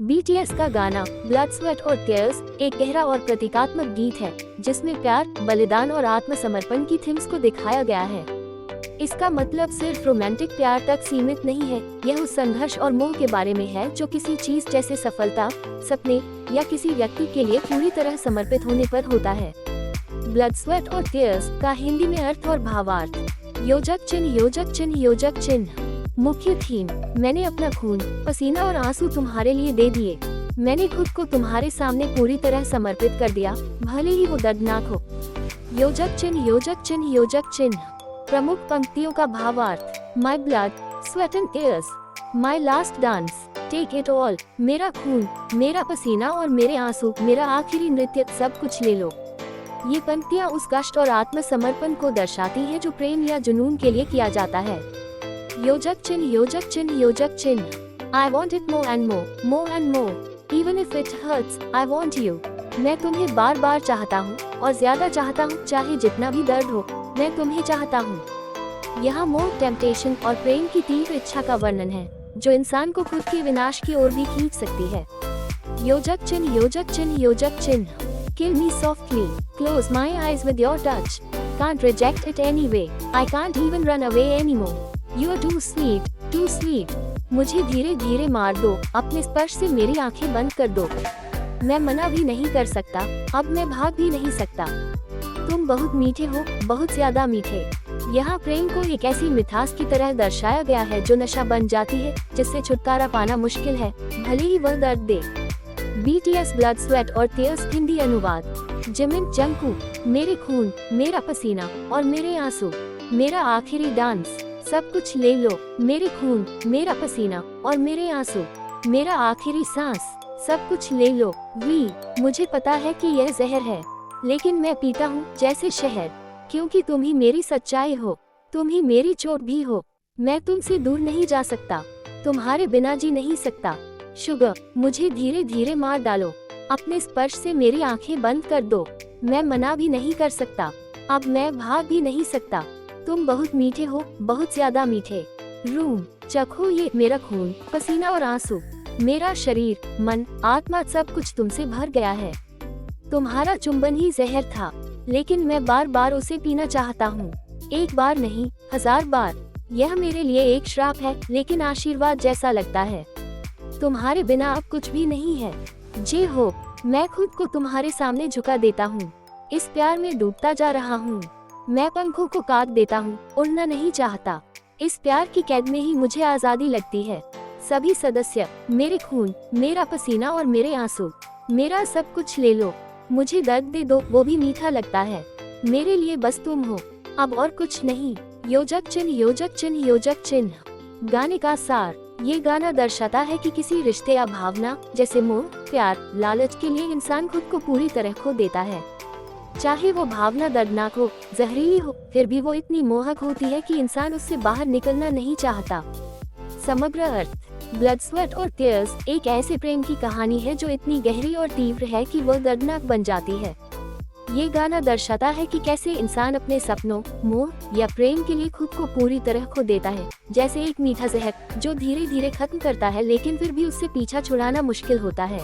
BTS का गाना blood sweat और टीयर्स एक गहरा और प्रतीकात्मक गीत है जिसमें प्यार, बलिदान और आत्मसमर्पण की थीम्स को दिखाया गया है। इसका मतलब सिर्फ रोमांटिक प्यार तक सीमित नहीं है, यह उस संघर्ष और मोह के बारे में है जो किसी चीज जैसे सफलता, सपने या किसी व्यक्ति के लिए पूरी तरह समर्पित होने पर होता है। ब्लड स्वेट और टीयर्स का हिंदी में अर्थ और भावार्थ। योजक चिन्ह, योजक चिन्ह, योजक चिन्ह। मुख्य थीम, मैंने अपना खून, पसीना और आंसू तुम्हारे लिए दे दिए। मैंने खुद को तुम्हारे सामने पूरी तरह समर्पित कर दिया, भले ही वो दर्दनाक हो। योजक चिन्ह, योजक चिन्ह, योजक चिन्ह। प्रमुख पंक्तियों का भावार्थ। My blood, sweat and tears, my last dance, take it all. मेरा खून, मेरा पसीना और मेरे आंसू, मेरा आखिरी नृत्य, सब कुछ ले लो। ये पंक्तियाँ उस कष्ट और आत्मसमर्पण को दर्शाती है जो प्रेम या जुनून के लिए किया जाता है। योजक चिन्ह, योजक चिन्ह, योजक चिन्ह। I want it more and more, more and more. Even if it hurts, I want you. मैं तुम्हें बार बार चाहता हूँ और ज्यादा चाहता हूँ, चाहे जितना भी दर्द हो, मैं तुम्हें चाहता हूँ। यहाँ मोह, टेम्पटेशन और प्रेम की तीव्र इच्छा का वर्णन है जो इंसान को खुद के विनाश की ओर भी खींच सकती है। योजक चिन्ह, योजक चिन्ह, योजक चिन्ह। Kill me softly, close my eyes with your touch. Can't reject it anyway. I can't even run away anymore. You are too sweet, too sweet. मुझे धीरे धीरे मार दो, अपने स्पर्श से मेरी आंखें बंद कर दो। मैं मना भी नहीं कर सकता, अब मैं भाग भी नहीं सकता। तुम बहुत मीठे हो, बहुत ज्यादा मीठे। यहाँ प्रेम को एक ऐसी मिठास की तरह दर्शाया गया है जो नशा बन जाती है, जिससे छुटकारा पाना मुश्किल है, भले ही वह दर्द दे। बीटीएस ब्लड स्वेट और टीयर्स हिंदी अनुवाद। जिमिन जंगकुक, मेरे खून, मेरा पसीना और मेरे आंसू, मेरा आखिरी डांस, सब कुछ ले लो। मेरे खून, मेरा पसीना और मेरे आंसू, मेरा आखिरी सांस, सब कुछ ले लो। वी, मुझे पता है कि यह जहर है, लेकिन मैं पीता हूँ जैसे शहद, क्योंकि तुम ही मेरी सच्चाई हो, तुम ही मेरी चोट भी हो। मैं तुमसे दूर नहीं जा सकता, तुम्हारे बिना जी नहीं सकता। शुगर, मुझे धीरे धीरे मार डालो, अपने स्पर्श से मेरी आंखें बंद कर दो। मैं मना भी नहीं कर सकता, अब मैं भाग भी नहीं सकता। तुम बहुत मीठे हो, बहुत ज्यादा मीठे। रूम, चखो ये मेरा खून, पसीना और आंसू, मेरा शरीर, मन, आत्मा, सब कुछ तुमसे भर गया है। तुम्हारा चुंबन ही जहर था, लेकिन मैं बार बार उसे पीना चाहता हूँ। एक बार नहीं, 1000 बार। यह मेरे लिए एक श्राप है, लेकिन आशीर्वाद जैसा लगता है। तुम्हारे बिना अब कुछ भी नहीं है। जे हो, मैं खुद को तुम्हारे सामने झुका देता हूँ, इस प्यार में डूबता जा रहा हूँ। मैं पंखों को काट देता हूँ, उड़ना नहीं चाहता। इस प्यार की कैद में ही मुझे आजादी लगती है। सभी सदस्य, मेरे खून, मेरा पसीना और मेरे आंसू, मेरा सब कुछ ले लो। मुझे दर्द दे दो, वो भी मीठा लगता है। मेरे लिए बस तुम हो, अब और कुछ नहीं। योजक चिन्ह, योजक चिन्ह, योजक चिन्ह। गाने का सार। ये गाना दर्शाता है कि किसी रिश्ते या भावना जैसे मोह, प्यार, लालच के लिए इंसान खुद को पूरी तरह खो देता है। चाहे वो भावना दर्दनाक हो, जहरीली हो, फिर भी वो इतनी मोहक होती है कि इंसान उससे बाहर निकलना नहीं चाहता। समग्र अर्थ। ब्लड स्वेट और टीयर्स एक ऐसे प्रेम की कहानी है जो इतनी गहरी और तीव्र है कि वो दर्दनाक बन जाती है। ये गाना दर्शाता है कि कैसे इंसान अपने सपनों, मोह या प्रेम के लिए खुद को पूरी तरह खो देता है, जैसे एक मीठा जहर जो धीरे धीरे खत्म करता है, लेकिन फिर भी उससे पीछा छुड़ाना मुश्किल होता है।